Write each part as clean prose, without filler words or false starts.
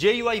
JUI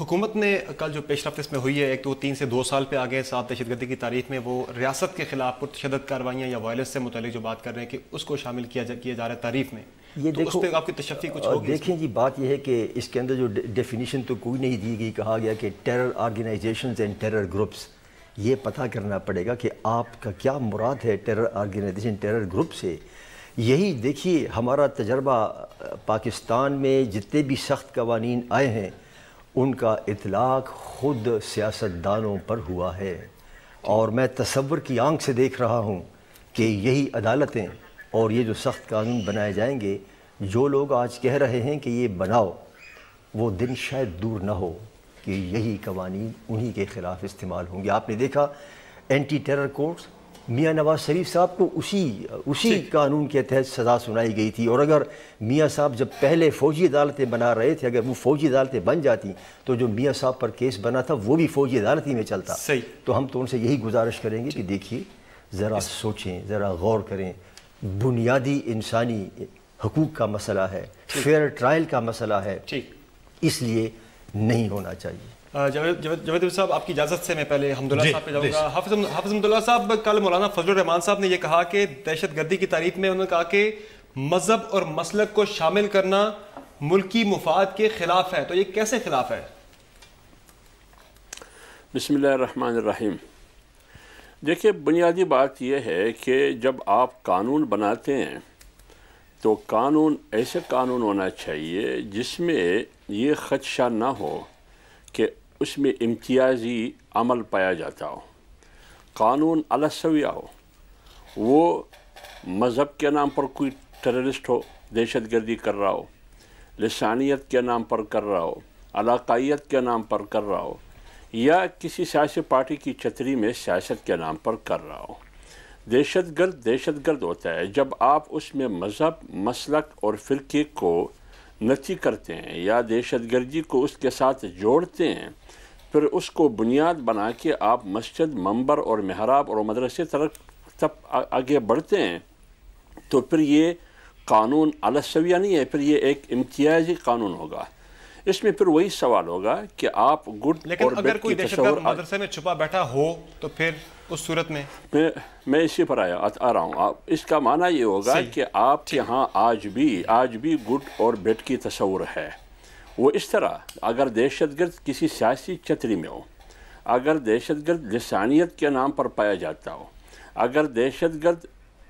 حکومت نے کل جو پیش رفت اس میں ہوئی ہے، ایک تو 3 سے 2 سال پہ آگے، ساتھ دہشت گردی کی تاریخ میں وہ ریاست کے خلاف پرتشدد کارروائیاں یا وائلنس سے متعلق جو بات کر رہے ہیں کہ اس کو شامل کیا جا رہا ہے تعریف میں، یہ تو اس پہ آپ کی تشفی کچھ ہوگی؟ دیکھیں جی، بات یہ ہے کہ اس کے اندر جو ڈیفینیشن تو کوئی نہیں دی گئی، کہا گیا کہ terror organisations and terror groups. یہ پتہ کرنا پڑے گا کہ آپ کا کیا مراد ہے ٹیرر آرگنائزیشن ٹیرر گروپ سے. یہی دیکھیے ہمارا تجربہ پاکستان میں جتنے بھی سخت قوانین آئے ہیں ان کا اطلاق خود سیاستدانوں پر ہوا ہے، اور میں تصور کی آنکھ سے دیکھ رہا ہوں کہ یہی عدالتیں اور یہ جو سخت قانون بنائے جائیں گے، جو لوگ آج کہہ رہے ہیں کہ یہ بناؤ، وہ دن شاید دور نہ ہو کہ یہی قوانین انہی کے خلاف استعمال ہوں گے. آپ نے دیکھا anti terror courts, Mian Nawaz Sharif صاحب کو اسی قانون کے تحت سزا سنائی گئی تھی، اور اگر میاں صاحب جب پہلے فوجی عدالتیں بنا رہے تھے، اگر وہ فوجی عدالتیں بن جاتی تو جو میاں صاحب پر کیس بنا تھا وہ بھی فوجی عدالت ہی میں چلتا. تو ہم تو ان سے یہی گزارش کریں گے کہ دیکھیے، ذرا سوچیں، ذرا غور کریں. بنیادی انسانی حقوق کا مسئلہ ہے، فیئر ٹرائل کا مسئلہ ہے، اس لیے نہیں ہونا چاہیے. جاوید صاحب، آپ کی اجازت سے میں پہلے حمداللہ صاحب پہ جاؤں گا. حافظ حمداللہ صاحب، کل مولانا فضل الرحمان صاحب نے یہ کہا کہ دہشت گردی کی تعریف میں انہوں نے کہا کہ مذہب اور مسلک کو شامل کرنا ملکی مفاد کے خلاف ہے، تو یہ کیسے خلاف ہے؟ بسم اللہ الرحمن الرحیم. دیکھیں، بنیادی بات یہ ہے کہ جب آپ قانون بناتے ہیں تو قانون ایسے قانون ہونا چاہیے جس میں یہ خدشہ نہ ہو کہ اس میں امتیازی عمل پایا جاتا ہو. قانون السویہ ہو، وہ مذہب کے نام پر کوئی ٹیررسٹ ہو، دہشت گردی کر رہا ہو، لسانیت کے نام پر کر رہا ہو، علاقائیت کے نام پر کر رہا ہو، یا کسی سیاسی پارٹی کی چھتری میں سیاست کے نام پر کر رہا ہو. دہشت گرد ہوتا ہے جب آپ اس میں مذہب، مسلک اور فرقے کو نفی کرتے ہیں یا دہشت گردی کو اس کے ساتھ جوڑتے ہیں، پھر اس کو بنیاد بنا کے آپ مسجد، منبر اور محراب اور مدرسے طرف آگے بڑھتے ہیں، تو پھر یہ قانون السویہ نہیں ہے، پھر یہ ایک امتیازی قانون ہوگا. اس میں پھر وہی سوال ہوگا کہ آپ گڈ لیکن اگر کوئی دہشت گرد مدرسے میں چھپا بیٹھا ہو تو پھر اس صورت میں میں اسی پر آ رہا ہوں. اس کا معنی یہ ہوگا کہ آپ کے ہاں آج بھی گڈ اور بیڈ کی تصور ہے. وہ اس طرح اگر دہشت گرد کسی سیاسی چھتری میں ہو، اگر دہشت گرد لسانیت کے نام پر پایا جاتا ہو، اگر دہشت گرد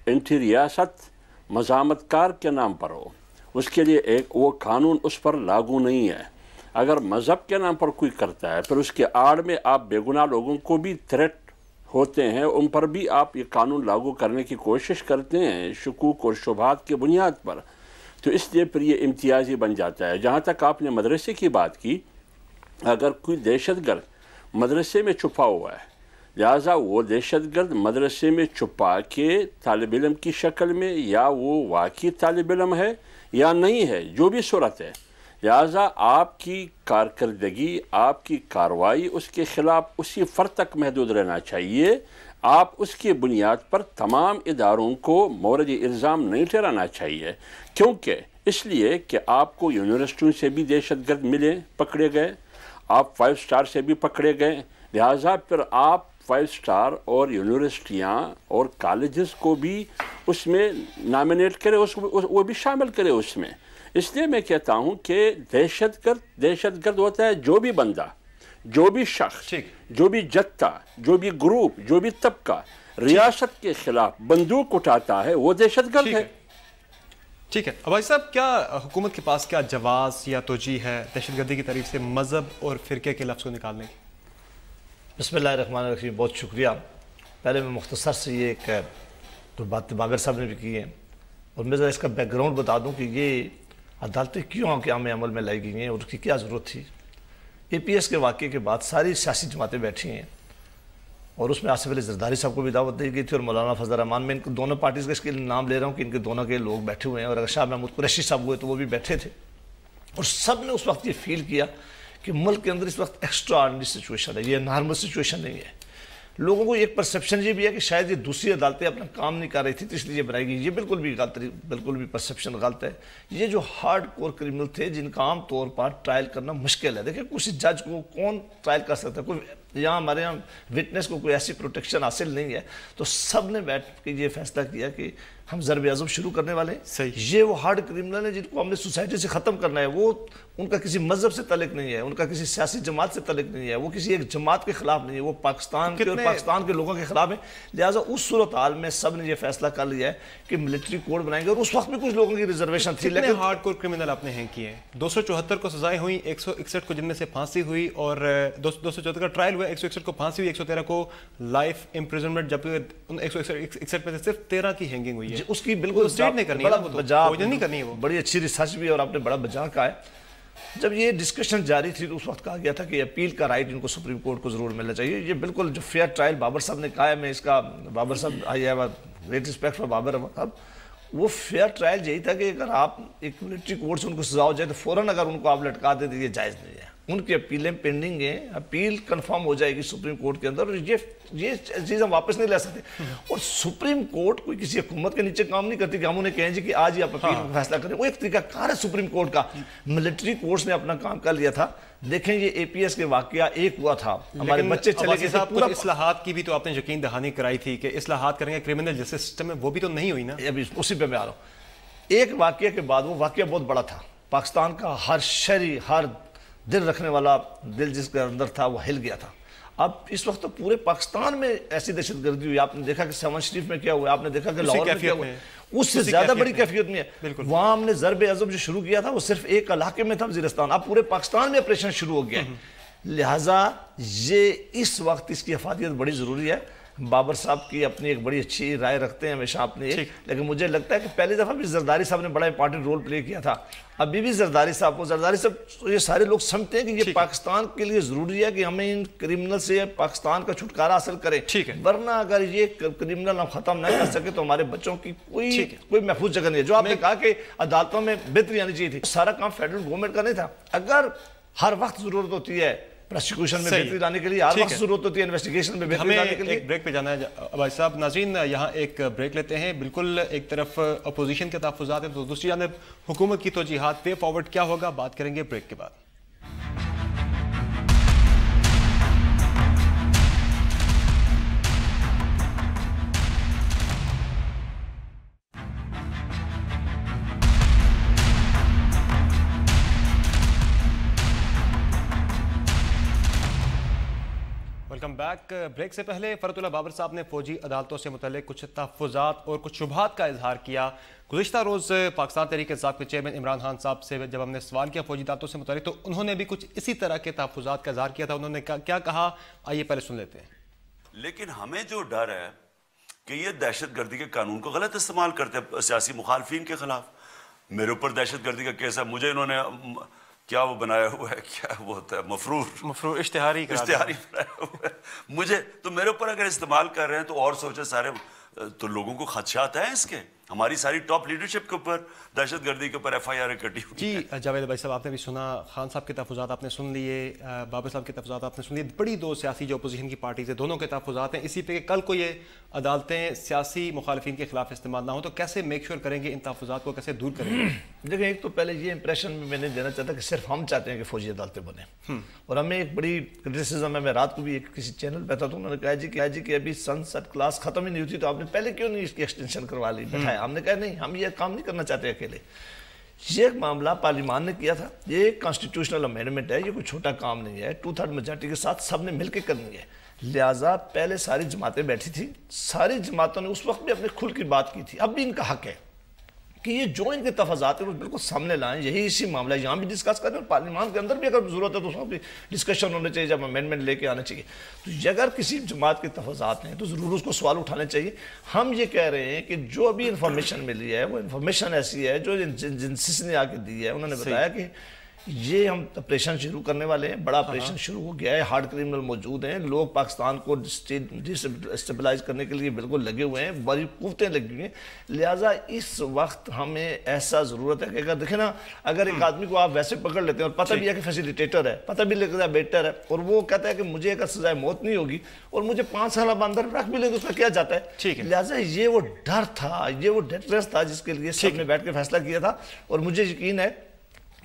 انٹی ریاست مزاحمت کار کے نام پر ہو، اس کے لیے وہ قانون اس پر لاگو نہیں ہے. اگر مذہب کے نام پر کوئی کرتا ہے، پھر اس کے آڑ میں آپ بے گناہ لوگوں کو بھی تھریٹ ہوتے ہیں، ان پر بھی آپ یہ قانون لاگو کرنے کی کوشش کرتے ہیں شکوک اور شبہات کے بنیاد پر، تو اس لیے پھر یہ امتیازی بن جاتا ہے. جہاں تک آپ نے مدرسے کی بات کی، اگر کوئی دہشت گرد مدرسے میں چھپا ہوا ہے، لہٰذا وہ دہشت گرد مدرسے میں چھپا کے طالب علم کی شکل میں، یا وہ واقعی طالب علم ہے یا نہیں ہے، جو بھی صورت ہے، لہٰذا آپ کی کارکردگی، آپ کی کارروائی اس کے خلاف اسی فرد تک محدود رہنا چاہیے. آپ اس کی بنیاد پر تمام اداروں کو مورد الزام نہیں ٹھہرانا چاہیے، کیونکہ اس لیے کہ آپ کو یونیورسٹیوں سے بھی دہشت گرد ملے، پکڑے گئے، آپ 5 اسٹار سے بھی پکڑے گئے، لہٰذا پھر آپ 5 اسٹار اور یونیورسٹیاں اور کالجز کو بھی اس میں نامینیٹ کرے، وہ بھی شامل کرے اس میں. اس لیے میں کہتا ہوں کہ دہشت گرد ہوتا ہے جو بھی بندہ، جو بھی شخص، جو بھی جتھا، جو بھی گروپ، جو بھی طبقہ ریاست کے خلاف بندوق اٹھاتا ہے، وہ دہشت گرد ہے. ٹھیک ہے. بھائی صاحب، کیا حکومت کے پاس کیا جواز یا توجیہ ہے دہشت گردی کی تعریف سے مذہب اور فرقے کے لفظ کو نکالنے کی؟ بسم اللہ الرحمن الرحیم. بہت شکریہ. پہلے میں مختصر سے یہ ایک تو بات باگر صاحب نے بھی کی ہے، اور میں ذرا اس کا بیک گراؤنڈ بتا دوں کہ یہ عدالتیں کیوں قیام عمل میں لائی گئی ہیں اور اس کی کیا ضرورت تھی. اے پی ایس کے واقعے کے بعد ساری سیاسی جماعتیں بیٹھی ہیں، اور اس میں آصف علی زرداری صاحب کو بھی دعوت دی گئی تھی اور مولانا فضل الرحمان. میں ان کو دونوں پارٹیز کا اس کے نام لے رہا ہوں کہ ان کے دونوں کے لوگ بیٹھے ہوئے ہیں، اور اگر شاہ محمود قریشی صاحب ہوئے تو وہ بھی بیٹھے تھے، اور سب نے اس وقت یہ فیل کیا کہ ملک کے اندر اس وقت ایکسٹرا آرڈنری سچویشن ہے، یہ نارمل سچویشن نہیں ہے. لوگوں کو ایک پرسیپشن یہ بھی ہے کہ شاید یہ دوسری عدالتیں اپنا کام نہیں کر رہی تھی تو اس لیے بنائی گئی. یہ بالکل بھی غلط، بالکل بھی پرسیپشن غلط ہے. یہ جو ہارڈ کور کرمنل تھے جن کا عام طور پر ٹرائل کرنا مشکل ہے. دیکھیں کسی جج کو کون ٹرائل کر سکتا ہے؟ کوئی یہاں ہمارے یہاں وٹنس کو کوئی ایسی پروٹیکشن حاصل نہیں ہے، تو سب نے بیٹھ کے یہ فیصلہ کیا کہ ہم ضرب عضب شروع کرنے والے ہیں. یہ وہ ہارڈ کرمنل ہیں جن کو ہم نے سوسائٹی سے ختم کرنا ہے. وہ ان کا کسی مذہب سے تعلق نہیں ہے، ان کا کسی سیاسی جماعت سے تعلق نہیں ہے، وہ کسی ایک جماعت کے خلاف نہیں ہے، وہ پاکستان کے اور پاکستان کے لوگوں کے خلاف ہیں. لہٰذا اس صورتحال میں سب نے یہ فیصلہ کر لیا ہے کہ ملٹری کوڈ بنائیں گے. اور اس وقت بھی کچھ لوگوں کی ریزرویشن تھی. لیکن ہارڈ کور کرمنل آپ نے ہینگ کیے ہیں. 274 کو سزائیں ہوئی، 161 کو جن میں سے پھانسی ہوئی، اور 274 کا ٹرائل ہوا، 161 کو پھانسی ہوئی، 113 کو لائف امپریزنمنٹ، جبکہ 161 میں سے صرف 13 کی ہینگنگ ہوئی ہے. اس کی بالکل نہیں کرنی ہے. وہ بڑی اچھی ریسرچ بھی اور آپ نے بڑا بجا کہا ہے. جب یہ ڈسکشن جاری تھی تو اس وقت کہا گیا تھا کہ اپیل کا رائٹ ان کو سپریم کورٹ کو ضرور ملنا چاہیے. یہ بالکل جو فیئر ٹرائل بابر صاحب نے کہا ہے، میں اس کا بابر صاحب I have great respect for Babar صاحب. وہ فیئر ٹرائل یہی تھا کہ اگر آپ ایک ملٹری کورٹ سے ان کو سزا ہو جائے تو فوراً اگر ان کو آپ لٹکا دیں تو یہ جائز نہیں ہے. ان کی اپیلیں پینڈنگ ہیں، اپیل کنفرم ہو جائے گی سپریم کورٹ کے اندر، اور یہ چیز ہم واپس نہیں لے سکتے. اور سپریم کورٹ کوئی کسی حکومت کے نیچے کام نہیں کرتی کہ ہم انہیں کہیں جی کہ آج ہی آپ اپیل کا فیصلہ کریں. وہ ایک طریقہ کار ہے سپریم کورٹ کا. ملٹری کورٹس نے اپنا کام کر لیا تھا. دیکھیں یہ اے پی ایس کے واقعہ ایک ہوا تھا، ہمارے بچے چلے گئے. پورا اصلاحات کی بھی تو آپ نے یقین دہانی کرائی تھی کہ اصلاحات کریں گے کرمنل جسٹس سسٹم میں، وہ بھی تو نہیں ہوئی نا. ابھی اسی پہ میں آ رہا ہوں. ایک واقعہ کے بعد وہ واقعہ بہت بڑا تھا. پاکستان کا ہر شہری، ہر دل رکھنے والا دل جس کے اندر تھا وہ ہل گیا تھا. اب اس وقت تو پورے پاکستان میں ایسی دہشت گردی ہوئی. آپ نے دیکھا کہ سیون شریف میں کیا ہوا، آپ نے دیکھا کہ لاہور میں کیا ہوا. اس سے زیادہ بڑی کیفیت میں ہے. وہاں ہم نے ضرب عضب جو شروع کیا تھا وہ صرف ایک علاقے میں تھا، وزیرستان. اب پورے پاکستان میں آپریشن شروع ہو گیا ہے. لہٰذا یہ اس وقت اس کی افادیت بڑی ضروری ہے. بابر صاحب کی اپنی ایک بڑی اچھی رائے رکھتے ہیں ہمیشہ اپنے، لیکن مجھے لگتا ہے کہ پہلی دفعہ بھی زرداری صاحب نے بڑا امپورٹنٹ رول پلے کیا تھا. ابھی بھی زرداری صاحب یہ سارے لوگ سمجھتے ہیں کہ یہ پاکستان کے لیے ضروری ہے کہ ہمیں ان کرمنل سے پاکستان کا چھٹکارا حاصل کریں. ورنہ اگر یہ کرمنل ہم ختم نہ کر سکے تو ہمارے بچوں کی کوئی محفوظ جگہ نہیں ہے. جو آپ نے کہا کہ عدالتوں میں بہتری آنی چاہیے تھی، سارا کام فیڈرل گورنمنٹ کا نہیں تھا. اگر ہر وقت ضرورت ہوتی ہے پروسیکیوشن میں بہتری لانے کے لیے، ہر وقت ضرورت ہوتی ہے انویسٹیگیشن میں بہتری لانے کے لیے. ایک بریک پہ جانا ہے بھائی صاحب. ناظرین یہاں ایک بریک لیتے ہیں. بالکل ایک طرف اپوزیشن کے تحفظات ہیں تو دوسری جانب حکومت کی توجیہات. وے فارورڈ کیا ہوگا بات کریں گے بریک کے بعد. Welcome back. بریک سے پہلے فرحت اللہ بابر صاحب نے فوجی عدالتوں سے متعلق کچھ تحفظات اور کچھ شبہات کا اظہار کیا. گزشتہ روز پاکستان تحریک انصاف کے چیئرمین عمران خان صاحب سے جب ہم نے سوال کیا فوجی عدالتوں سے متعلق تو انہوں نے بھی کچھ اسی طرح کے تحفظات کا اظہار کیا تھا. انہوں نے کیا کہا آئیے پہلے سن لیتے ہیں. لیکن ہمیں جو ڈر ہے کہ یہ دہشت گردی کے قانون کو غلط استعمال کرتے ہیں سیاسی مخالفین کے خلاف. میرے اوپر دہشت گردی کا کیس ہے، مجھے انہوں نے کیا وہ بنایا ہوا ہے، کیا وہ ہوتا ہے مفرور اشتہاری بنایا ہوا ہے مجھے. تو میرے اوپر اگر استعمال کر رہے ہیں تو اور سوچے سارے، تو لوگوں کو خدشات ہیں اس کے. ہماری ساری ٹاپ لیڈرشپ کے اوپر دہشت گردی کے اوپر ایف آئی آر کٹی ہوئی. جی جاوید بھائی صاحب آپ نے بھی سنا، خان صاحب کے تحفظات آپ نے سن لیے، بابر صاحب کے تحفظات آپ نے سن لیے. بڑی دو سیاسی جو اپوزیشن کی پارٹیز ہیں دونوں کے تحفظات ہیں اسی پہ کہ کل کو یہ عدالتیں سیاسی مخالفین کے خلاف استعمال نہ ہوں تو کیسے میک شیور کریں گے ان تحفظات کو کیسے دور کریں گے. دیکھیں ایک تو پہلے یہ امپریشن میں نے دینا چاہتا کہ صرف ہم چاہتے ہیں کہ فوجی عدالتیں بنیں، اور ہمیں ایک بڑی کرٹیسزم ہے. میں رات کو بھی کسی چینل پہ تھا تو انہوں نے کہا جی کہ ابھی سنسد کلاس ختم ہی نہیں ہوتی تو آپ نے پہلے کیوں نہیں اس کی ایکسٹینشن کروا لی بٹھایا. ہم نے کہا نہیں، ہم یہ کام نہیں کرنا چاہتے اکیلے. یہ معاملہ پارلیمان نے کیا تھا، یہ ایک کانسٹیٹیوشنل امینڈمنٹ ہے، یہ کوئی چھوٹا کام نہیں ہے. 2/3 میجارٹی کے ساتھ سب نے مل کے کرنی ہے. لہٰذا پہلے ساری جماعتیں بیٹھی تھی، ساری جماعتوں نے اس وقت بھی اپنے کھل کی بات کی تھی. اب بھی ان کا حق ہے کہ یہ جو ان کے تفاضات ہیں وہ بالکل سامنے لائیں. یہی اسی معاملہ یہاں بھی ڈسکس کریں اور پارلیمان کے اندر بھی اگر ضرورت ہے تو اس میں بھی ڈسکشن ہونے چاہیے، جب امینڈمنٹ لے کے آنا چاہیے. تو اگر کسی جماعت کے تفاضات ہیں تو ضرور اس کو سوال اٹھانے چاہیے. ہم یہ کہہ رہے ہیں کہ جو ابھی انفارمیشن ملی ہے وہ انفارمیشن ایسی ہے جو جنسس نے آ کے دی ہے. انہوں نے بتایا کہ یہ ہم آپریشن شروع کرنے والے ہیں، بڑا آپریشن شروع ہو گیا ہے، ہارڈ کرمنل موجود ہیں، لوگ پاکستان کو ڈسٹیبلائز کرنے کے لیے بالکل لگے ہوئے ہیں، بڑی قوتیں لگی ہوئی ہیں، لہٰذا اس وقت ہمیں ایسا ضرورت ہے کہ اگر دیکھیں نا، اگر ایک آدمی کو آپ ویسے پکڑ لیتے ہیں اور پتہ بھی ہے کہ فیسیلیٹیٹر ہے، پتہ بھی لگتا ہے بیٹر ہے، اور وہ کہتا ہے کہ مجھے اگر سزائے موت نہیں ہوگی اور مجھے 5 سال اب اندر رکھ بھی لیں تو اس کا کیا جاتا ہے؟ لہٰذا یہ وہ ڈر تھا، یہ وہ ڈیٹرنس تھا جس کے لیے سب نے بیٹھ کے فیصلہ کیا تھا، اور مجھے یقین ہے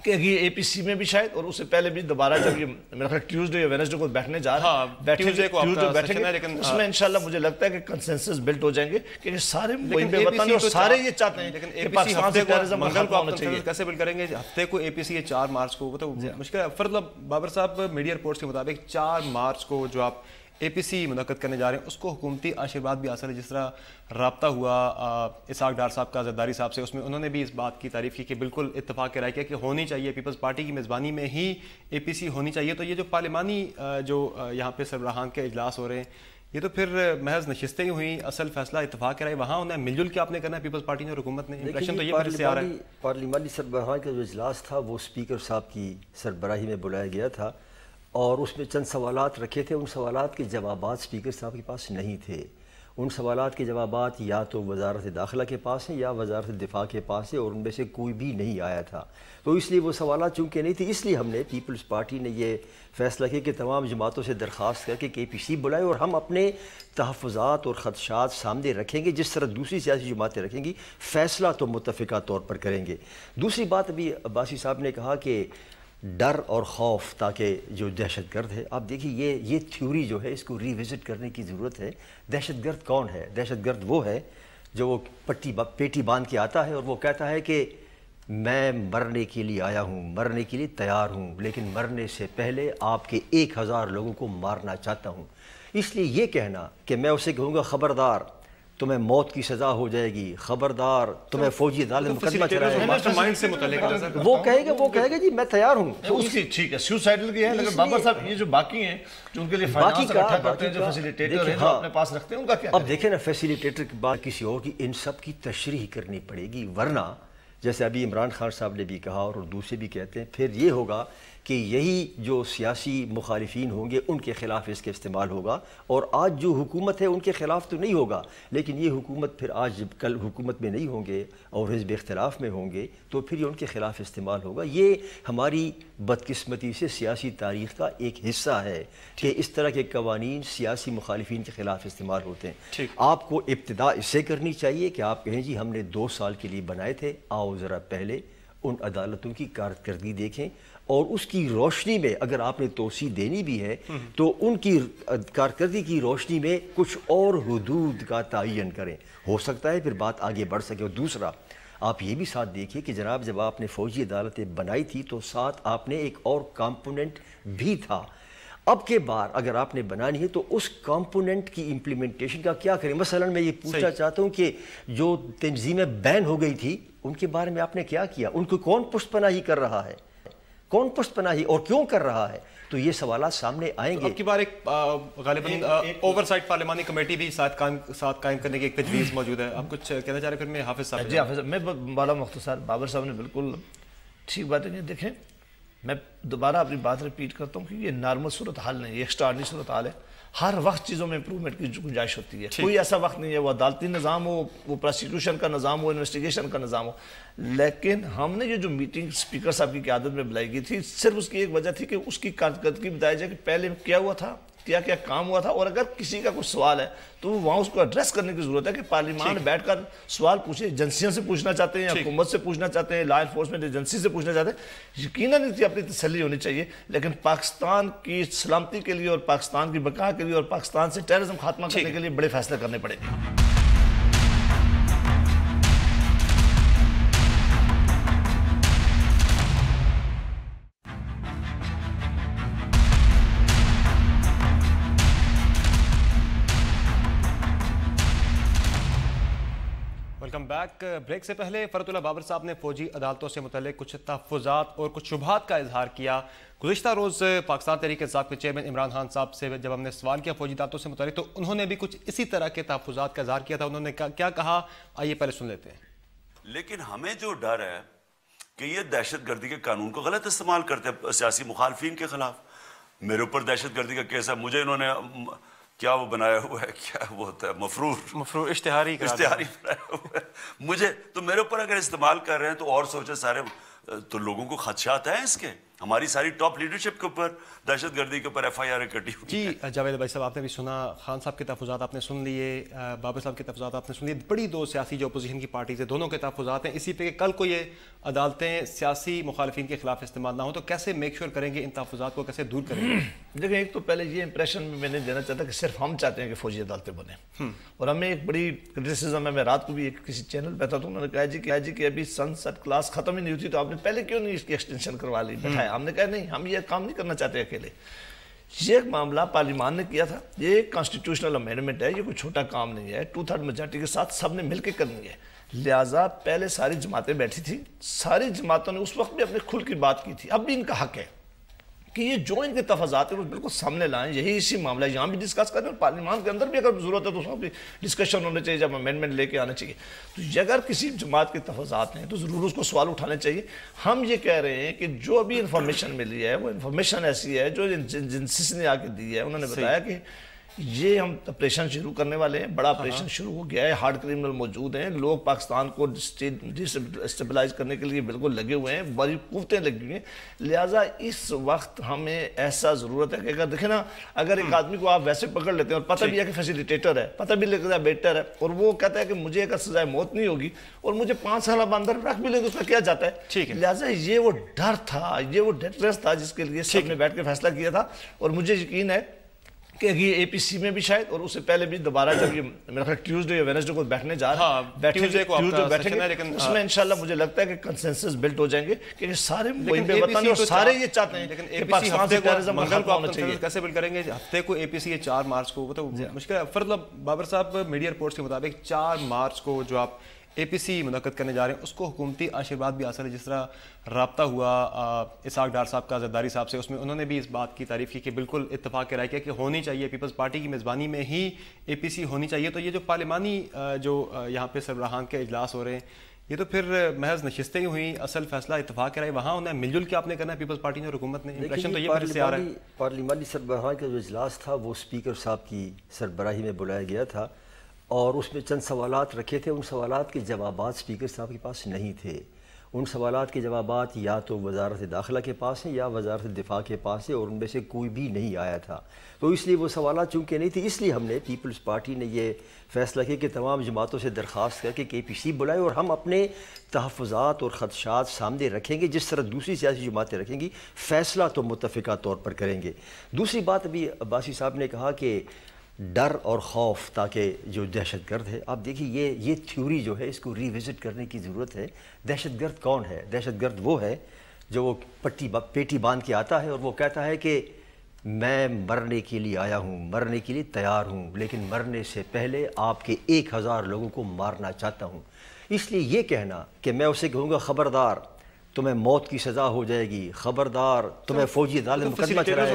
کہ یہ اے پی سی میں بھی شاید، اور اس سے پہلے بھی دوبارہ جب یہ میرا خیال ٹیوزڈے یا وینسڈے کو بیٹھنے جا رہے ہیں، بیٹھیں گے، اس میں انشاءاللہ مجھے لگتا ہے کہ کنسنسس بلٹ ہو جائیں گے کہ سارے وہی بے وطن اور سارے یہ چاہتے ہیں کہ پاکستان سے ٹیررزم ختم ہونا چاہیے۔ کیسے بلٹ کریں گے؟ ہفتے کو اے پی سی 4 مارچ کو، تو مشکل ہے فرد بابر صاحب، میڈیا رپورٹس کے مطابق 4 مارچ کو جو آپ اے پی سی منعقد کرنے جا رہے ہیں اس کو حکومتی آشرواد بھی حاصل ہے، جس طرح رابطہ ہوا اسحاق ڈار صاحب کا زرداری صاحب سے، اس میں انہوں نے بھی اس بات کی تعریف کی کہ بالکل اتفاق رائے کیا کہ ہونی چاہیے، پیپلز پارٹی کی میزبانی میں ہی اے پی سی ہونی چاہیے۔ تو یہ جو پارلیمانی جو یہاں پہ سربراہان کے اجلاس ہو رہے ہیں، یہ تو پھر محض نشستیں ہی ہوئیں، اصل فیصلہ اتفاق رائے وہاں ہونا ہے، مل جل کے آپ نے کرنا ہے پیپلز پارٹی نے اور حکومت نے، امپریشن تو یہ پھر سے آ رہا ہے۔ پارلیمانی سربراہان کا جو اجلاس تھا وہ اسپیکر صاحب کی سربراہی میں بلایا گیا تھا، اور اس میں چند سوالات رکھے تھے، ان سوالات کے جوابات اسپیکر صاحب کے پاس نہیں تھے، ان سوالات کے جوابات یا تو وزارت داخلہ کے پاس ہیں یا وزارت دفاع کے پاس ہے، اور ان میں سے کوئی بھی نہیں آیا تھا، تو اس لیے وہ سوالات چونکہ نہیں تھے، اس لیے ہم نے پیپلز پارٹی نے یہ فیصلہ کیا کہ تمام جماعتوں سے درخواست کر کے اے پی سی بلائے، اور ہم اپنے تحفظات اور خدشات سامنے رکھیں گے جس طرح دوسری سیاسی جماعتیں رکھیں گی، فیصلہ تو متفقہ طور پر کریں گے۔ دوسری بات ابھی عباسی صاحب نے کہا کہ ڈر اور خوف تاکہ جو دہشت گرد ہے، آپ دیکھیے یہ تھیوری جو ہے اس کو ری وزٹ کرنے کی ضرورت ہے۔ دہشت گرد کون ہے؟ دہشت گرد وہ ہے جو وہ پیٹی باندھ کے آتا ہے اور وہ کہتا ہے کہ میں مرنے کے لیے آیا ہوں، مرنے کے لیے تیار ہوں، لیکن مرنے سے پہلے آپ کے 1000 لوگوں کو مارنا چاہتا ہوں۔ اس لیے یہ کہنا کہ میں اسے کہوں گا خبردار تمہیں موت کی سزا ہو جائے گی، خبردار تمہیں فوجی عدالت مقدمہ چلائے گا، وہ کہے گا جی میں تیار ہوں۔ اس کی ٹھیک ہے سیوسائڈل کی ہے، لیکن بابر صاحب یہ جو باقی ہیں جو ان کے لیے فائنانس اکٹھا کرتے ہیں، جو فیسیلیٹیٹر ہیں جو اپنے پاس رکھتے ہیں، ان کا کیا؟ اب دیکھیں نا، فیسیلیٹیٹر کی بات کسی اور کی، ان سب کی تشریح کرنی پڑے گی، ورنہ جیسے ابھی عمران خان صاحب نے بھی کہا اور دوسرے بھی کہتے ہیں، پھر یہ ہوگا کہ یہی جو سیاسی مخالفین ہوں گے ان کے خلاف اس کے استعمال ہوگا، اور آج جو حکومت ہے ان کے خلاف تو نہیں ہوگا، لیکن یہ حکومت پھر آج کل حکومت میں نہیں ہوں گے اور حزب اختلاف میں ہوں گے تو پھر یہ ان کے خلاف استعمال ہوگا۔ یہ ہماری بدقسمتی سے سیاسی تاریخ کا ایک حصہ ہے کہ اس طرح کے قوانین سیاسی مخالفین کے خلاف استعمال ہوتے ہیں۔ آپ کو ابتدا اس سے کرنی چاہیے کہ آپ کہیں جی ہم نے 2 سال کے لیے بنائے تھے، آؤ ذرا پہلے ان عدالتوں کی کارکردگی دیکھیں، اور اس کی روشنی میں اگر آپ نے توسیع دینی بھی ہے تو ان کی کارکردگی کی روشنی میں کچھ اور حدود کا تعین کریں، ہو سکتا ہے پھر بات آگے بڑھ سکے۔ اور دوسرا آپ یہ بھی ساتھ دیکھیے کہ جناب جب آپ نے فوجی عدالتیں بنائی تھی تو ساتھ آپ نے ایک اور کمپوننٹ بھی تھا، اب کے بار اگر آپ نے بنانی ہے تو اس کمپوننٹ کی امپلیمنٹیشن کا کیا کریں؟ مثلا میں یہ پوچھنا چاہتا ہوں کہ جو تنظیمیں بین ہو گئی تھی ان کے بارے میں آپ نے کیا کیا؟ ان کو کون پشت پناہی کر رہا ہے، کون پشت پناہی اور کیوں کر رہا ہے؟ تو یہ سوالات سامنے آئیں گے۔ اب کی بار ایک غالباً اوور سائٹ پارلیمانی کمیٹی بھی ساتھ قائم کرنے کی ایک تجویز موجود ہے، آپ کچھ کہنا چاہ رہے ہیں؟ پھر میں حافظ صاحب۔ جی حافظ صاحب، میں بالا مختصر، بابر صاحب نے بالکل ٹھیک باتیں نہیں، دیکھیں میں دوبارہ اپنی بات ریپیٹ کرتا ہوں کہ یہ نارمل صورتحال نہیں، یہ ایکسٹراڈنری صورتحال ہے، ہر وقت چیزوں میں امپرومنٹ کی گنجائش ہوتی ہے، کوئی ایسا وقت نہیں ہے وہ عدالتی نظام ہو، وہ پروسیکیوشن کا نظام ہو، انویسٹیگیشن کا نظام ہو، لیکن ہم نے یہ جو میٹنگ اسپیکر صاحب کی قیادت میں بلائی گئی تھی صرف اس کی ایک وجہ تھی کہ اس کی کارکردگی بتایا جائے کہ پہلے کیا ہوا تھا، کیا کیا کام ہوا تھا، اور اگر کسی کا کوئی سوال ہے تو وہاں اس کو ایڈریس کرنے کی ضرورت ہے کہ پارلیمان بیٹھ کر سوال پوچھے، ایجنسیوں سے پوچھنا چاہتے ہیں یا حکومت سے پوچھنا چاہتے ہیں، لا انفورسمنٹ ایجنسی سے پوچھنا چاہتے ہیں، یقیناً ان کی اپنی تسلی ہونی چاہیے، لیکن پاکستان کی سلامتی کے لیے اور پاکستان کی بقا کے لیے اور پاکستان سے ٹیررزم خاتمہ کرنے کے لیے بڑے فیصلے کرنے پڑیں گے۔ Welcome back. بریک سے پہلے فرحت اللہ بابر صاحب نے فوجی عدالتوں سے متعلق کچھ تحفظات اور کچھ شبہات کا اظہار کیا۔ گزشتہ روز پاکستان تحریک انصاف کے چیئرمین عمران خان صاحب سے جب ہم نے سوال کیا فوجی عدالتوں سے متعلق تو انہوں نے بھی کچھ اسی طرح کے تحفظات کا اظہار کیا تھا۔ انہوں نے کیا کہا، آئیے پہلے سن لیتے ہیں۔ لیکن ہمیں جو ڈر ہے کہ یہ دہشت گردی کے قانون کو غلط استعمال کرتے ہیں سیاسی مخالفین کے خلاف. میرے اوپر دہشت گردی کا کیس ہے, مجھے انہوں نے کیا وہ بنایا ہوا ہے, کیا وہ ہوتا ہے, مفرور اشتہاری بنایا ہوا ہے مجھے. تو میرے اوپر اگر استعمال کر رہے ہیں تو اور سوچیں سارے, تو لوگوں کو خدشات ہیں اس کے. ہماری ساری ٹاپ لیڈرشپ کے اوپر دہشت گردی کے اوپر FIR کٹی ہوئی. جی جاوید بھائی صاحب, آپ نے بھی سنا, خان صاحب کے تحفظات آپ نے سن لیے, بابر صاحب کے تحفظات آپ نے سن لیے. بڑی دو سیاسی جو اپوزیشن کی پارٹیز ہیں دونوں کے تحفظات ہیں اسی پہ کہ کل کو یہ عدالتیں سیاسی مخالفین کے خلاف استعمال نہ ہوں, تو کیسے میک شور کریں گے ان تحفظات کو, کیسے دور کریں گے؟ دیکھیں, ایک تو پہلے یہ امپریشن میں نے دینا چاہتا کہ صرف ہم چاہتے ہیں کہ فوجی عدالتیں بنیں, اور ہمیں ایک بڑی کرٹیسزم ہے. میں رات کو بھی ایک کسی چینل پہ تھا تو انہوں نے کہا جی کہ ابھی سنسد کلاس ختم ہی نہیں ہوتی تو آپ نے پہلے کیوں نہیں اس کی ایکسٹینشن کروا لی, بٹھایا. ہم نے کہا نہیں, ہم یہ کام نہیں کرنا چاہتے اکیلے. یہ ایک معاملہ پارلیمان نے کیا تھا, یہ ایک کانسٹیٹیوشنل امینڈمنٹ ہے, یہ کوئی چھوٹا کام نہیں ہے, 2/3 میجارٹی کے ساتھ سب نے مل کے کرنی ہے. لہٰذا پہلے ساری جماعتیں بیٹھی تھی, ساری جماعتوں نے اس وقت بھی اپنے کھل کی بات کی تھی. اب بھی ان کا حق ہے کہ یہ جو ان کے تفاضات ہیں وہ بالکل سامنے لائیں. یہی اسی معاملہ یہاں بھی ڈسکس کریں, اور پارلیمان کے اندر بھی اگر ضرورت ہے تو اس وقت بھی ڈسکشن ہونے چاہیے, جب امینڈمنٹ لے کے آنے چاہیے. تو اگر کسی جماعت کے تفاضات ہیں تو ضرور اس کو سوال اٹھانے چاہیے. ہم یہ کہہ رہے ہیں کہ جو ابھی انفارمیشن ملی ہے وہ انفارمیشن ایسی ہے جو جنسس نے آ کے دی ہے. انہوں نے بتایا کہ یہ ہم آپریشن شروع کرنے والے ہیں, بڑا آپریشن شروع ہو گیا ہے, ہارڈ کرمنل موجود ہیں, لوگ پاکستان کو ڈسٹیبلائز کرنے کے لیے بالکل لگے ہوئے ہیں, بڑی قوتیں لگی ہوئی ہیں. لہٰذا اس وقت ہمیں ایسا ضرورت ہے کہ اگر دیکھیں نا, اگر ایک آدمی کو آپ ویسے پکڑ لیتے ہیں اور پتہ بھی ہے کہ فیسیلیٹیٹر ہے, پتہ بھی لگتا ہے بیٹر ہے, اور وہ کہتا ہے کہ مجھے اگر سزائے موت نہیں ہوگی اور مجھے 5 سال اب اندر رکھ بھی لیں تو اس کا کیا جاتا ہے. لہٰذا یہ وہ ڈر تھا, یہ وہ ڈیٹرنس تھا جس کے لیے سب نے بیٹھ کے فیصلہ کیا تھا. اور مجھے یقین ہے کہ یہ APC میں بھی شاید, اور اس سے پہلے بھی دوبارہ جب یہ میرا خیال ٹیوزڈے یا وینسڈے کو بیٹھنے جا رہا ہے, ٹیوزڈے کو بیٹھیں گے, اس میں انشاءاللہ مجھے لگتا ہے کہ کنسنسس بلٹ ہو جائیں گے کہ سارے وہیں پہ وطن اور سارے یہ چاہتے ہیں کہ پاکستان سے ٹیررزم ختم ہونا چاہیے. کیسے بلٹ کریں گے ہفتے کو APC یہ 4 مارچ کو, وہ تو مشکل ہے. فرض بابر صاحب, میڈیا رپورٹس کے مطابق 4 مارچ کو جو آپ APC منعقد کرنے جا رہے ہیں اس کو حکومتی آشرواد بھی حاصل ہے. جس طرح رابطہ ہوا اسحاق ڈار صاحب کا زرداری صاحب سے, اس میں انہوں نے بھی اس بات کی تعریف کی کہ بالکل اتفاق کی رائے کیا کہ ہونی چاہیے, پیپلز پارٹی کی میزبانی میں ہی APC ہونی چاہیے. تو یہ جو پارلیمانی جو یہاں پہ سربراہان کے اجلاس ہو رہے ہیں, یہ تو پھر محض نشستیں ہی ہوئیں, اصل فیصلہ اتفاق کی رائے وہاں ہونا ہے, مل جل کے آپ نے کرنا ہے پیپلز پارٹی نے اور حکومت نے. امپریشن تو یہ پھر سے آ رہا ہے. پارلیمانی سربراہان کا جو اجلاس تھا وہ اسپیکر صاحب کی سربراہی میں بلایا گیا تھا, اور اس میں چند سوالات رکھے تھے. ان سوالات کے جوابات اسپیکر صاحب کے پاس نہیں تھے. ان سوالات کے جوابات یا تو وزارت داخلہ کے پاس ہیں یا وزارت دفاع کے پاس ہے, اور ان میں سے کوئی بھی نہیں آیا تھا. تو اس لیے وہ سوالات چونکہ نہیں تھے, اس لیے ہم نے پیپلز پارٹی نے یہ فیصلہ کیا کہ تمام جماعتوں سے درخواست کر کے APC بلائے, اور ہم اپنے تحفظات اور خدشات سامنے رکھیں گے جس طرح دوسری سیاسی جماعتیں رکھیں گی. فیصلہ تو متفقہ طور پر کریں گے. دوسری بات ابھی عباسی صاحب نے کہا کہ ڈر اور خوف تاکہ جو دہشت گرد ہے, آپ دیکھیے یہ تھیوری جو ہے اس کو ری وزٹ کرنے کی ضرورت ہے. دہشت گرد کون ہے؟ دہشت گرد وہ ہے جو وہ پیٹی باندھ کے آتا ہے اور وہ کہتا ہے کہ میں مرنے کے لیے آیا ہوں, مرنے کے لیے تیار ہوں, لیکن مرنے سے پہلے آپ کے 1000 لوگوں کو مارنا چاہتا ہوں. اس لیے یہ کہنا کہ میں اسے کہوں گا خبردار تمہیں موت کی سزا ہو جائے گی, خبردار تمہیں فوجی عدالت مقدمہ چلائے,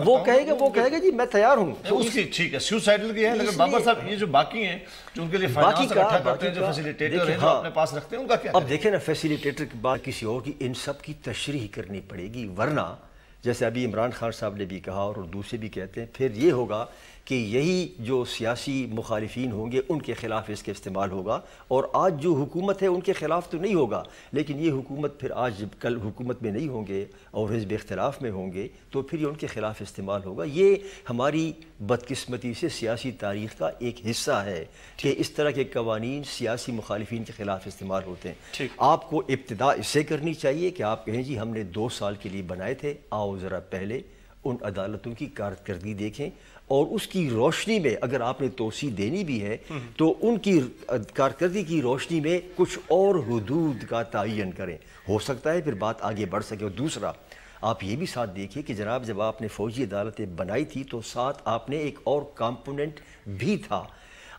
وہ کہے گا جی میں تیار ہوں. اس کی ٹھیک ہے سیوسائڈل کی ہے, لیکن بابر صاحب یہ جو باقی ہیں جو ان کے لیے فائنانس اکٹھا کرتے ہیں, جو فیسیلیٹیٹر ہیں جو اپنے پاس رکھتے ہیں, ان کا کیا؟ اب دیکھیں نا, فیسیلیٹیٹر کی بات کسی اور کی, ان سب کی تشریح کرنی پڑے گی, ورنہ جیسے ابھی عمران خان صاحب نے بھی کہا اور دوسرے بھی کہتے ہیں, پھر یہ ہوگا کہ یہی جو سیاسی مخالفین ہوں گے ان کے خلاف اس کے استعمال ہوگا, اور آج جو حکومت ہے ان کے خلاف تو نہیں ہوگا, لیکن یہ حکومت پھر آج کل حکومت میں نہیں ہوں گے اور حزب اختلاف میں ہوں گے تو پھر یہ ان کے خلاف استعمال ہوگا. یہ ہماری بدقسمتی سے سیاسی تاریخ کا ایک حصہ ہے کہ اس طرح کے قوانین سیاسی مخالفین کے خلاف استعمال ہوتے ہیں. آپ کو ابتدا اس سے کرنی چاہیے کہ آپ کہیں جی ہم نے 2 سال کے لیے بنائے تھے, آؤ ذرا پہلے ان عدالتوں کی کارکردگی دیکھیں, اور اس کی روشنی میں اگر آپ نے توسیع دینی بھی ہے تو ان کی کارکردگی کی روشنی میں کچھ اور حدود کا تعین کریں, ہو سکتا ہے پھر بات آگے بڑھ سکے. اور دوسرا آپ یہ بھی ساتھ دیکھیے کہ جناب جب آپ نے فوجی عدالتیں بنائی تھی تو ساتھ آپ نے ایک اور کمپوننٹ بھی تھا.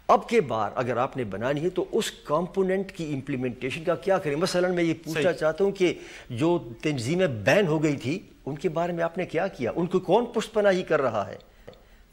اب کے بار اگر آپ نے بنانی ہے تو اس کمپوننٹ کی امپلیمنٹیشن کا کیا کریں؟ مثلا میں یہ پوچھنا چاہتا ہوں کہ جو تنظیمیں بین ہو گئی تھی ان کے بارے میں آپ نے کیا کیا؟ ان کو کون پشت پناہی کر رہا ہے؟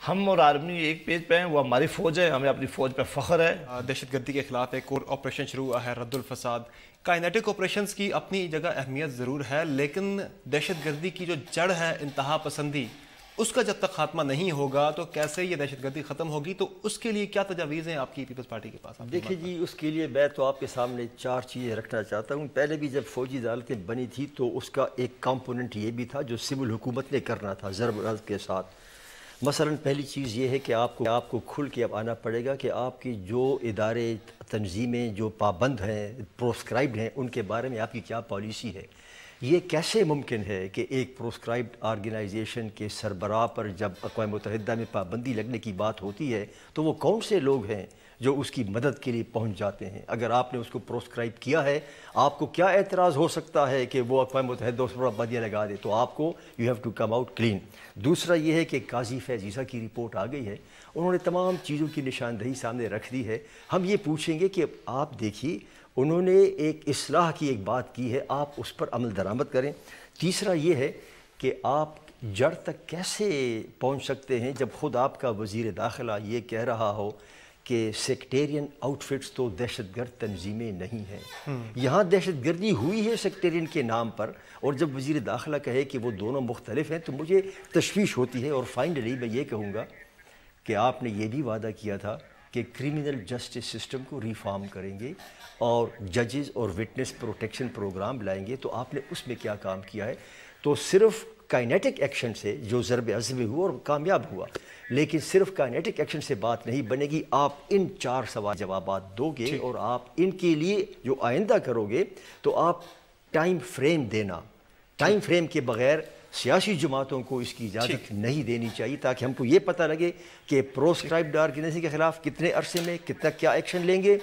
ہم اور آرمی ایک پیج پہ ہیں, وہ ہماری فوج ہے, ہمیں اپنی فوج پہ فخر ہے. دہشت گردی کے خلاف ایک اور آپریشن شروع ہوا ہے, رد الفساد. کائنیٹک آپریشنز کی اپنی جگہ اہمیت ضرور ہے, لیکن دہشت گردی کی جو جڑ ہے انتہا پسندی, اس کا جب تک خاتمہ نہیں ہوگا تو کیسے یہ دہشت گردی ختم ہوگی؟ تو اس کے لیے کیا تجاویز ہیں آپ کی پیپلز پارٹی کے پاس؟ دیکھیں جی, اس کے لیے میں تو آپ کے سامنے 4 چیزیں رکھنا چاہتا ہوں. پہلے بھی جب فوجی عدالتیں بنی تھی تو اس کا ایک کمپوننٹ یہ بھی تھا جو سول حکومت نے کرنا تھا ضرب العرض کے ساتھ. مثلا پہلی چیز یہ ہے کہ آپ کو کھل کے اب آنا پڑے گا کہ آپ کی جو ادارے تنظیمیں جو پابند ہیں, پروسکرائبڈ ہیں, ان کے بارے میں آپ کی کیا پالیسی ہے. یہ کیسے ممکن ہے کہ ایک پروسکرائبڈ آرگنائزیشن کے سربراہ پر جب اقوام متحدہ میں پابندی لگنے کی بات ہوتی ہے تو وہ کون سے لوگ ہیں جو اس کی مدد کے لیے پہنچ جاتے ہیں؟ اگر آپ نے اس کو پروسکرائب کیا ہے, آپ کو کیا اعتراض ہو سکتا ہے کہ وہ اقوام متحدہ اس پر پابندیاں لگا دے؟ تو آپ کو you have to come out clean. دوسرا یہ ہے کہ قاضی فیض عیسیٰ کی رپورٹ آ گئی ہے, انہوں نے تمام چیزوں کی نشاندہی سامنے رکھ دی ہے. ہم یہ پوچھیں گے کہ آپ دیکھیے, انہوں نے ایک اصلاح کی ایک بات کی ہے, آپ اس پر عمل درآمد کریں. تیسرا یہ ہے کہ آپ جڑ تک کیسے پہنچ سکتے ہیں جب خود آپ کا وزیر داخلہ یہ کہہ رہا ہو کہ سیکٹیرین آؤٹ فٹس تو دہشت گرد تنظیمیں نہیں ہیں. یہاں دہشت گردی ہوئی ہے سیکٹیرین کے نام پر, اور جب وزیر داخلہ کہے کہ وہ دونوں مختلف ہیں تو مجھے تشویش ہوتی ہے. اور فائنلی میں یہ کہوں گا کہ آپ نے یہ بھی وعدہ کیا تھا کہ کرمنل جسٹس سسٹم کو ریفارم کریں گے اور ججز اور وٹنس پروٹیکشن پروگرام لائیں گے, تو آپ نے اس میں کیا کام کیا ہے؟ تو صرف کائنیٹک ایکشن سے جو ضرب عضب ہوا اور کامیاب ہوا, لیکن صرف کائنیٹک ایکشن سے بات نہیں بنے گی. آپ ان 4 سوال جوابات دو گے اور آپ ان کے لیے جو آئندہ کرو گے تو آپ ٹائم فریم دینا, ٹائم فریم کے بغیر سیاسی جماعتوں کو اس کی اجازت نہیں دینی چاہیے, تاکہ ہم کو یہ پتہ لگے کہ پروسکرائبڈ آرگنائزیشن کے خلاف کتنے عرصے میں کتنا کیا ایکشن لیں گے,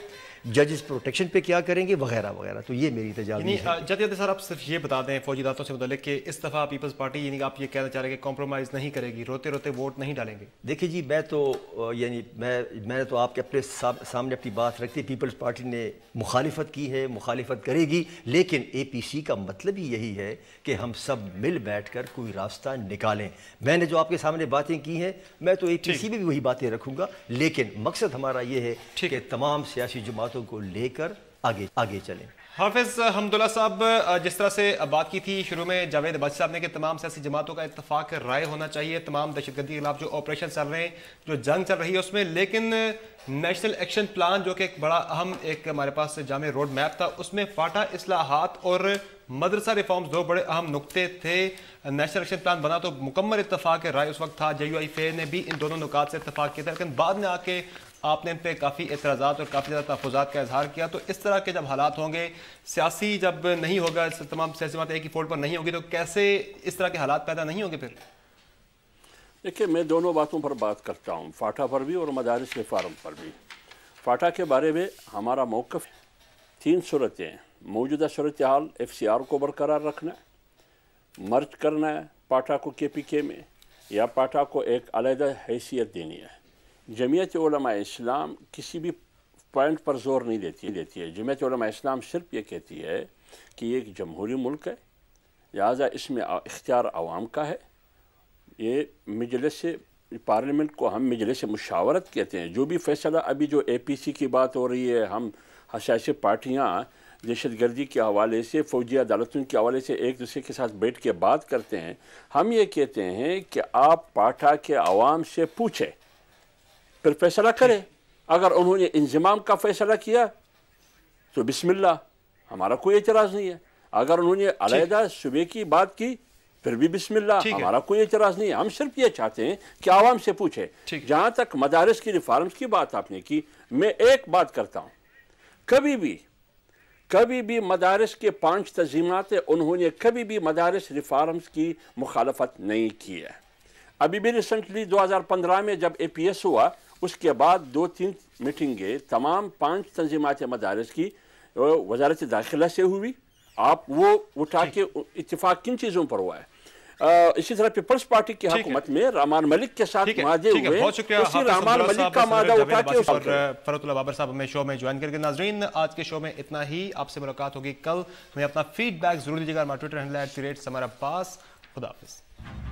ججز پروٹیکشن پہ کیا کریں گے, وغیرہ وغیرہ. تو یہ میری تجاویز ہے. جدید سر, آپ صرف یہ بتا دیں فوجی عدالتوں سے متعلق کہ اس دفعہ پیپلز پارٹی یعنی کہ آپ یہ کہنا چاہ رہے ہیں کہ کمپرومائز نہیں کرے گی, روتے روتے ووٹ نہیں ڈالیں گے؟ دیکھیں جی, میں تو یعنی میں نے تو آپ کے اپنے سامنے اپنی بات رکھتی. پیپلز پارٹی نے مخالفت کی ہے, مخالفت کرے گی, لیکن اے پی سی کا مطلب ہی یہی ہے کہ ہم سب مل بیٹھ کر کوئی راستہ نکالیں. میں نے جو آپ کے سامنے باتیں کی ہیں, میں تو اے پی سی میں بھی وہی باتیں رکھوں گا, لیکن مقصد ہمارا یہ ہے کہ تمام سیاسی جماعتوں کو لے کر آگے چلیں. حافظ حمداللہ صاحب, جس طرح سے بات کی تھی شروع میں جاوید بچ صاحب نے کہ تمام سیاسی جماعتوں کا اتفاق رائے ہونا چاہیے تمام دہشت گردی کے خلاف جو آپریشن چل رہے ہیں, جو جنگ چل رہی ہے اس میں, لیکن نیشنل ایکشن پلان جو کہ ایک بڑا اہم ایک ہمارے پاس جامع روڈ میپ تھا, اس میں فاٹا اصلاحات اور مدرسہ ریفارمز 2 بڑے اہم نقطے تھے. نیشنل ایکشن پلان بنا تو مکمل اتفاق رائے اس وقت تھا, JUI نے بھی ان دونوں نکات سے اتفاق کیا تھا, لیکن بعد میں آ کے آپ نے ان پہ کافی اعتراضات اور کافی زیادہ تحفظات کا اظہار کیا. تو اس طرح کے جب حالات ہوں گے, سیاسی جب نہیں ہوگا, تمام سیاسی جماعتیں ایک ہی فولڈ پر نہیں ہوگی, تو کیسے اس طرح کے حالات پیدا نہیں ہوں گے پھر؟ دیکھیں, میں دونوں باتوں پر بات کرتا ہوں, فاٹا پر بھی اور مدارس ریفارم پر بھی. فاٹا کے بارے میں ہمارا موقف 3 صورتیں ہیں. موجودہ صورتحال FCR کو برقرار رکھنا ہے, مرج کرنا ہے پاٹا کو KPK میں, یا پاٹا کو ایک علیحدہ حیثیت دینی ہے. جمعیت علماء اسلام کسی بھی پوائنٹ پر زور نہیں دیتی ہے. جمعیت علماء اسلام صرف یہ کہتی ہے کہ یہ ایک جمہوری ملک ہے, لہٰذا اس میں اختیار عوام کا ہے. یہ مجلس پارلیمنٹ کو ہم مجلس مشاورت کہتے ہیں. جو بھی فیصلہ ابھی جو APC کی بات ہو رہی ہے, ہم سیاسی پارٹیاں دہشت گردی کے حوالے سے, فوجی عدالتوں کے حوالے سے ایک دوسرے کے ساتھ بیٹھ کے بات کرتے ہیں. ہم یہ کہتے ہیں کہ آپ پاٹا کے عوام سے پوچھیں, پھر فیصلہ کریں. اگر انہوں نے انضمام کا فیصلہ کیا تو بسم اللہ, ہمارا کوئی اعتراض نہیں ہے. اگر انہوں نے علیحدہ صوبے کی بات کی پھر بھی بسم اللہ, ہمارا کوئی اعتراض نہیں ہے. ہم صرف یہ چاہتے ہیں کہ عوام سے پوچھیں. جہاں تک مدارس کی ریفارمز کی بات آپ نے کی, میں ایک بات کرتا ہوں, کبھی بھی مدارس کے 5 تنظیمات ہیں, انہوں نے کبھی بھی مدارس ریفارمز کی مخالفت نہیں کی ہے. ابھی بھی ریسنٹلی 2015 میں جب APS ہوا, اس کے بعد 2-3 میٹنگیں تمام 5 تنظیمات مدارس کی وزارت داخلہ سے ہوئی. آپ وہ اٹھا کے اتفاق کن چیزوں پر ہوا ہے. اسی طرح پیپلز پارٹی کی حکومت میں رحمان ملک کے ساتھ معاہدے ہوئے, اسی رحمان ملک کا معاہدہ اٹھا کے فرحت اللہ بابر صاحب ہمیں شو میں جوائن کر کے. ناظرین, آج کے شو میں اتنا ہی. آپ سے ملاقات ہوگی کل. ہمیں اپنا فیڈ بیک ضرور دیجیے گا. ہمارا ٹویٹر ہینڈل @SamarAbbas. خدا حافظ.